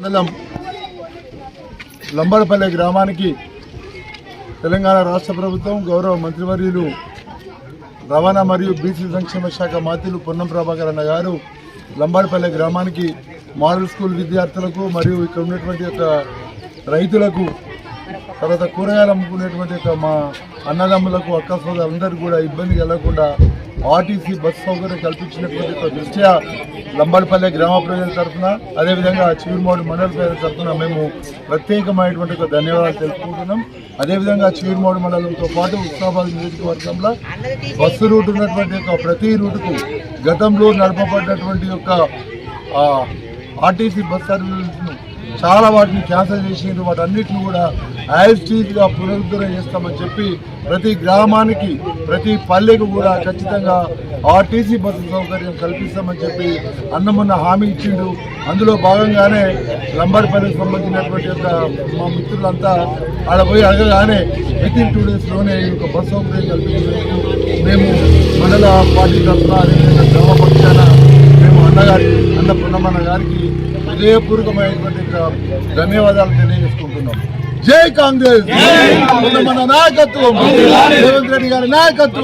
మండలం లంబడపల్లె గ్రామానికి తెలంగాణ రాష్ట్ర ప్రభుత్వం గౌరవ మంత్రివర్యులు రవాణా మరియు బీసీ సంక్షేమ శాఖ మంత్రులు పొన్నం ప్రభాకర్ అన్న గారు లంబడపల్లె గ్రామానికి మోడల్ స్కూల్ విద్యార్థులకు మరియు ఇక్కడ ఉన్నటువంటి యొక్క రైతులకు తర్వాత కూరగాయలు అమ్ముకునేటువంటి యొక్క మా అన్నదమ్ములకు అక్క సోదరులందరూ కూడా ఇబ్బంది కలగకుండా ఆర్టీసీ బస్సు సౌకర్యం కల్పించినటువంటి దృష్ట్యా లంబడపల్లె గ్రామ ప్రజల తరఫున అదేవిధంగా చివరిమోడు మండల ప్రజల తరఫున మేము ప్రత్యేకమైనటువంటి ఒక ధన్యవాదాలు తెలుపుకుంటున్నాం. అదేవిధంగా చివరిమోడు మండలంతో పాటు ఉస్మానాబాద్ నియోజకవర్గంలో బస్సు రూట్ ఉన్నటువంటి యొక్క ప్రతి రూటుకు గతంలో నడపబడినటువంటి యొక్క ఆర్టీసీ బస్ సర్వీసును చాలా వాటిని క్యాన్సిల్ చేసిండ్రు. వాటన్నిటిని కూడా యాజిటీజ్గా పునరుద్ధరణ చేస్తామని చెప్పి ప్రతి గ్రామానికి ప్రతి పల్లెకు కూడా ఖచ్చితంగా ఆర్టీసీ బస్సు సౌకర్యం కల్పిస్తామని చెప్పి అన్నమన్న హామీ ఇచ్చిండు. అందులో భాగంగానే లంబడపల్లికి సంబంధించినటువంటి యొక్క మా మిత్రులంతా ఆడ పోయి అడగగానే వితిన్ 2 డేస్లోనే ఈ యొక్క బస్సు సౌకర్యం కల్పించినందుకు మేము మండల పార్టీ తరఫున అదేవిధంగా గ్రామ పక్షాన మేము అన్న పొన్నమన్న గారికి హృదయపూర్వకమైనటువంటి ధన్యవాదాలు తెలియజేసుకుంటున్నాం. జై కాంగ్రెస్! పొన్నమన్న నాయకత్వం, రేవంత్ రెడ్డి గారి నాయకత్వం.